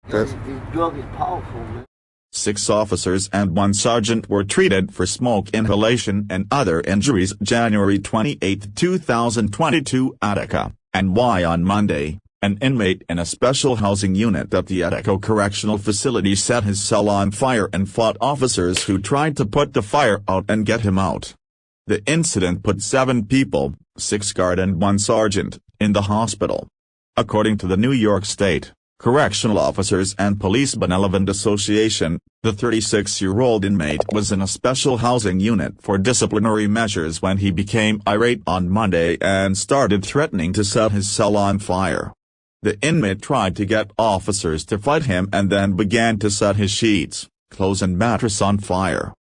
This drug is powerful, man. 6 officers and 1 sergeant were treated for smoke inhalation and other injuries January 28, 2022 Attica, and why on Monday, an inmate in a special housing unit at the Attica Correctional Facility set his cell on fire and fought officers who tried to put the fire out and get him out. The incident put 7 people, 6 guard and 1 sergeant, in the hospital. According to the New York State Correctional Officers and Police Benevolent Association, the 36-year-old inmate was in a special housing unit for disciplinary measures when he became irate on Monday and started threatening to set his cell on fire. The inmate tried to get officers to fight him and then began to set his sheets, clothes and mattress on fire.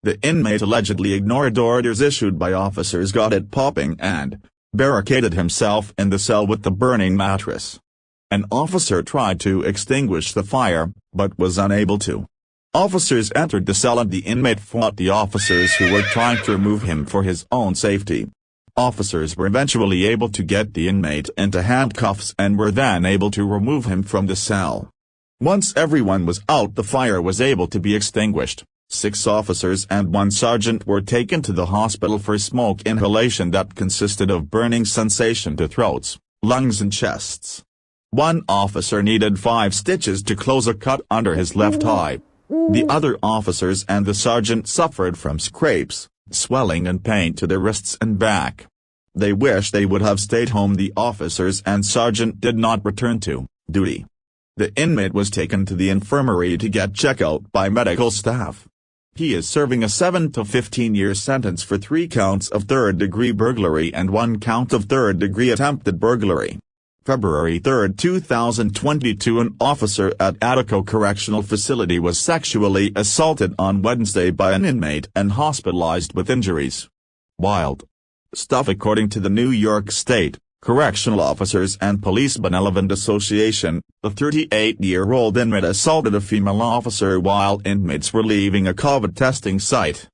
The inmate allegedly ignored orders issued by officers, got it popping and barricaded himself in the cell with the burning mattress. An officer tried to extinguish the fire, but was unable to. Officers entered the cell and the inmate fought the officers who were trying to remove him for his own safety. Officers were eventually able to get the inmate into handcuffs and were then able to remove him from the cell. Once everyone was out, the fire was able to be extinguished. 6 officers and 1 sergeant were taken to the hospital for smoke inhalation that consisted of burning sensation to throats, lungs and chests. 1 officer needed 5 stitches to close a cut under his left eye. The other officers and the sergeant suffered from scrapes, swelling and pain to their wrists and back. They wish they would have stayed home. The officers and sergeant did not return to duty. The inmate was taken to the infirmary to get checked out by medical staff. He is serving a 7 to 15-year sentence for 3 counts of third-degree burglary and 1 count of third-degree attempted burglary. February 3, 2022, an officer at Attica Correctional Facility was sexually assaulted on Wednesday by an inmate and hospitalized with injuries. Wild stuff. According to the New York State Correctional Officers and Police Benevolent Association, the 38-year-old inmate assaulted a female officer while inmates were leaving a COVID testing site.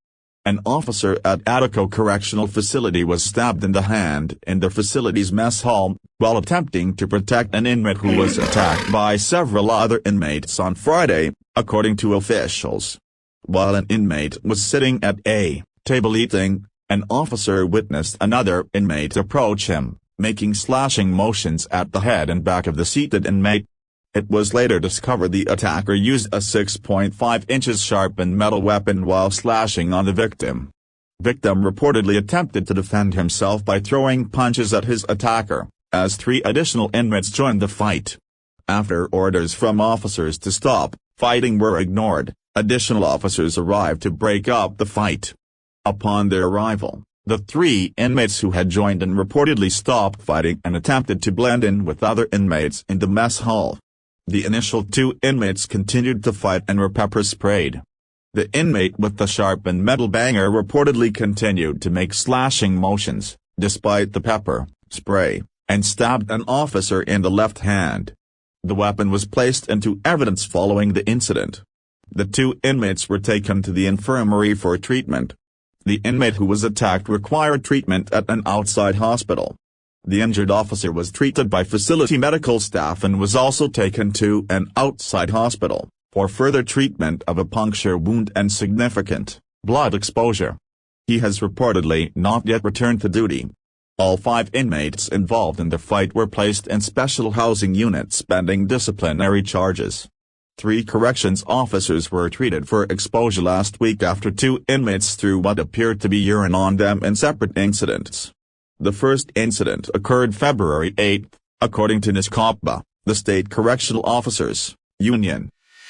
An officer at Attica Correctional Facility was stabbed in the hand in the facility's mess hall, while attempting to protect an inmate who was attacked by several other inmates on Friday, according to officials. While an inmate was sitting at a table eating, an officer witnessed another inmate approach him, making slashing motions at the head and back of the seated inmate. It was later discovered the attacker used a 6.5 inches sharpened metal weapon while slashing on the victim. Victim reportedly attempted to defend himself by throwing punches at his attacker, as 3 additional inmates joined the fight. After orders from officers to stop fighting were ignored, additional officers arrived to break up the fight. Upon their arrival, the 3 inmates who had joined in reportedly stopped fighting and attempted to blend in with other inmates in the mess hall. The initial 2 inmates continued to fight and were pepper sprayed. The inmate with the sharpened metal banger reportedly continued to make slashing motions, despite the pepper spray, and stabbed an officer in the left hand. The weapon was placed into evidence following the incident. The 2 inmates were taken to the infirmary for treatment. The inmate who was attacked required treatment at an outside hospital. The injured officer was treated by facility medical staff and was also taken to an outside hospital for further treatment of a puncture wound and significant blood exposure. He has reportedly not yet returned to duty. All 5 inmates involved in the fight were placed in special housing units pending disciplinary charges. 3 corrections officers were treated for exposure last week after 2 inmates threw what appeared to be urine on them in separate incidents. The first incident occurred February 8, according to NISCOPA, the State Correctional Officers Union.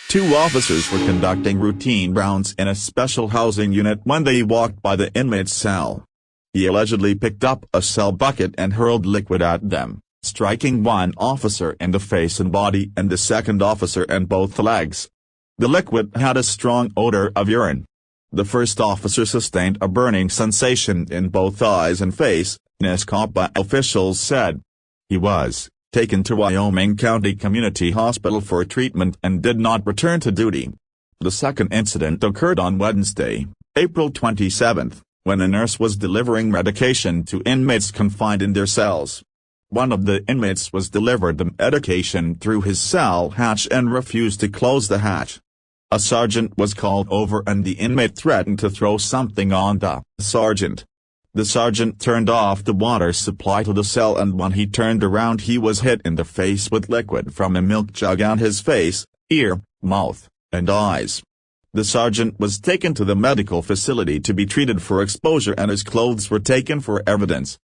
2 officers were conducting routine rounds in a special housing unit when they walked by the inmate's cell. He allegedly picked up a cell bucket and hurled liquid at them, striking 1 officer in the face and body and the second officer in both legs. The liquid had a strong odor of urine. The first officer sustained a burning sensation in both eyes and face, NISCOPA officials said. He was taken to Wyoming County Community Hospital for treatment and did not return to duty. The second incident occurred on Wednesday, April 27, when a nurse was delivering medication to inmates confined in their cells. One of the inmates was delivered the medication through his cell hatch and refused to close the hatch. A sergeant was called over and the inmate threatened to throw something on the sergeant. The sergeant turned off the water supply to the cell, and when he turned around he was hit in the face with liquid from a milk jug on his face, ear, mouth, and eyes. The sergeant was taken to the medical facility to be treated for exposure and his clothes were taken for evidence.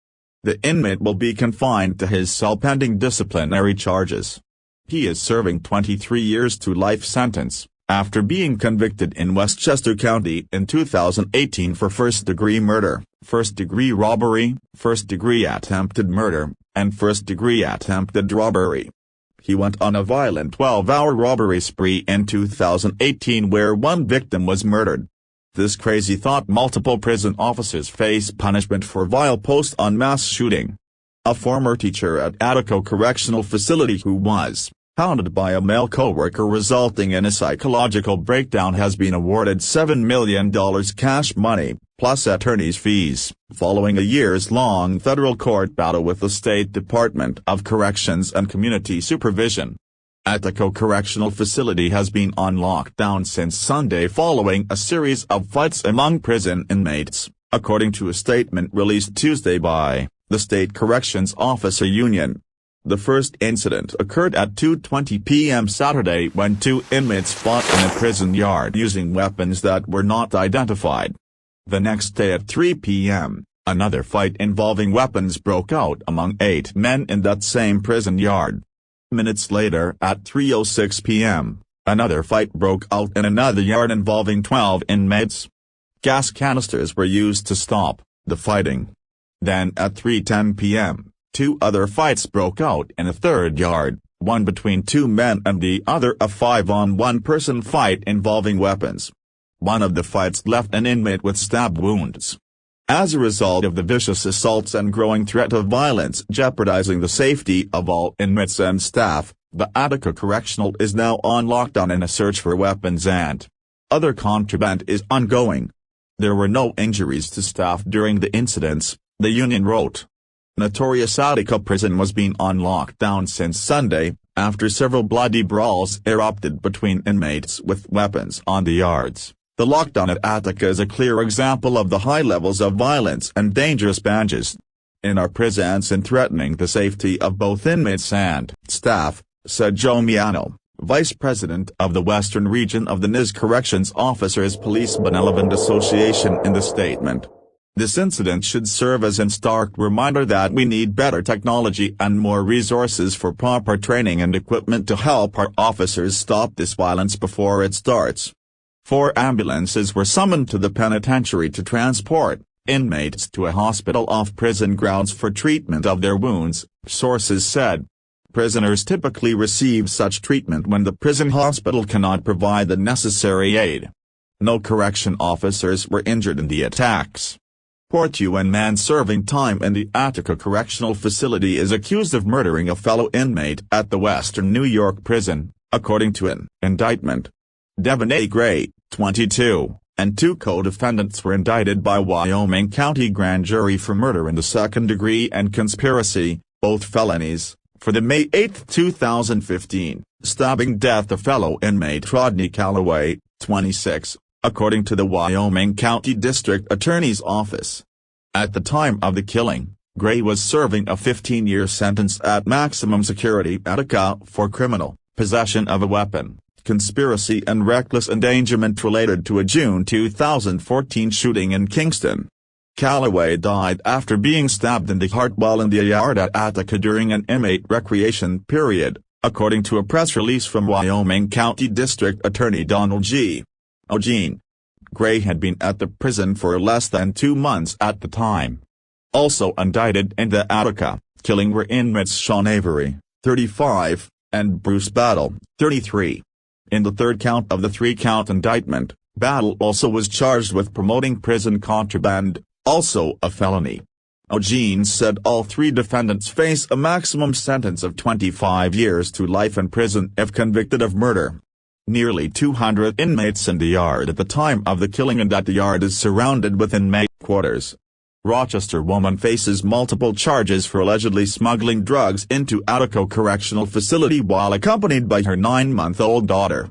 The inmate will be confined to his cell pending disciplinary charges. He is serving 23 years to life sentence, after being convicted in Westchester County in 2018 for first-degree murder, first-degree robbery, first-degree attempted murder, and first-degree attempted robbery. He went on a violent 12-hour robbery spree in 2018 where one victim was murdered. This crazy thought multiple prison officers face punishment for vile post on mass shooting. A former teacher at Attica Correctional Facility who was hounded by a male co-worker resulting in a psychological breakdown has been awarded $7 million cash money, plus attorney's fees, following a years-long federal court battle with the State Department of Corrections and Community Supervision. Attica Correctional Facility has been on lockdown since Sunday following a series of fights among prison inmates, according to a statement released Tuesday by the State Corrections Officer Union. The first incident occurred at 2:20 p.m. Saturday when two inmates fought in a prison yard using weapons that were not identified. The next day at 3 p.m., another fight involving weapons broke out among 8 men in that same prison yard. Minutes later at 3:06 p.m., another fight broke out in another yard involving 12 inmates. Gas canisters were used to stop the fighting. Then at 3:10 p.m., 2 other fights broke out in a third yard, one between 2 men and the other a 5-on-1 person fight involving weapons. One of the fights left an inmate with stab wounds. As a result of the vicious assaults and growing threat of violence jeopardizing the safety of all inmates and staff, the Attica Correctional is now on lockdown and a search for weapons and other contraband is ongoing. There were no injuries to staff during the incidents, the union wrote. Notorious Attica prison was being on lockdown since Sunday, after several bloody brawls erupted between inmates with weapons on the yards. The lockdown at Attica is a clear example of the high levels of violence and dangerous bandages in our prisons and threatening the safety of both inmates and staff, said Joe Miano, Vice President of the Western Region of the NIS Corrections Officers Police Benevolent Association in the statement. This incident should serve as a stark reminder that we need better technology and more resources for proper training and equipment to help our officers stop this violence before it starts. 4 ambulances were summoned to the penitentiary to transport inmates to a hospital off prison grounds for treatment of their wounds, sources said. Prisoners typically receive such treatment when the prison hospital cannot provide the necessary aid. No correction officers were injured in the attacks. A man serving time in the Attica Correctional Facility is accused of murdering a fellow inmate at the Western New York prison, according to an indictment. Devin A. Gray, 22, and 2 co-defendants were indicted by Wyoming County Grand Jury for murder in the second degree and conspiracy, both felonies, for the May 8, 2015, stabbing death of fellow inmate Rodney Calloway, 26. According to the Wyoming County District Attorney's Office. At the time of the killing, Gray was serving a 15-year sentence at maximum security Attica for criminal possession of a weapon, conspiracy and reckless endangerment related to a June 2014 shooting in Kingston. Calloway died after being stabbed in the heart while in the yard at Attica during an inmate recreation period, according to a press release from Wyoming County District Attorney Donald G. O'Gene. Gray had been at the prison for less than 2 months at the time. Also indicted in the Attica killing were inmates Sean Avery, 35, and Bruce Battle, 33. In the third count of the 3-count indictment, Battle also was charged with promoting prison contraband, also a felony. O'Gene said all 3 defendants face a maximum sentence of 25 years to life in prison if convicted of murder. Nearly 200 inmates in the yard at the time of the killing, and that the yard is surrounded with inmate quarters. Rochester woman faces multiple charges for allegedly smuggling drugs into Attica Correctional Facility while accompanied by her 9-month-old daughter.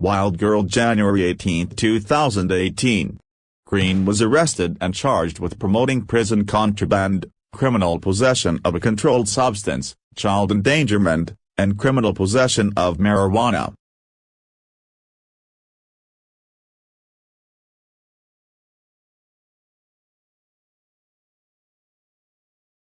Wild Girl, January 18, 2018. Green was arrested and charged with promoting prison contraband, criminal possession of a controlled substance, child endangerment, and criminal possession of marijuana.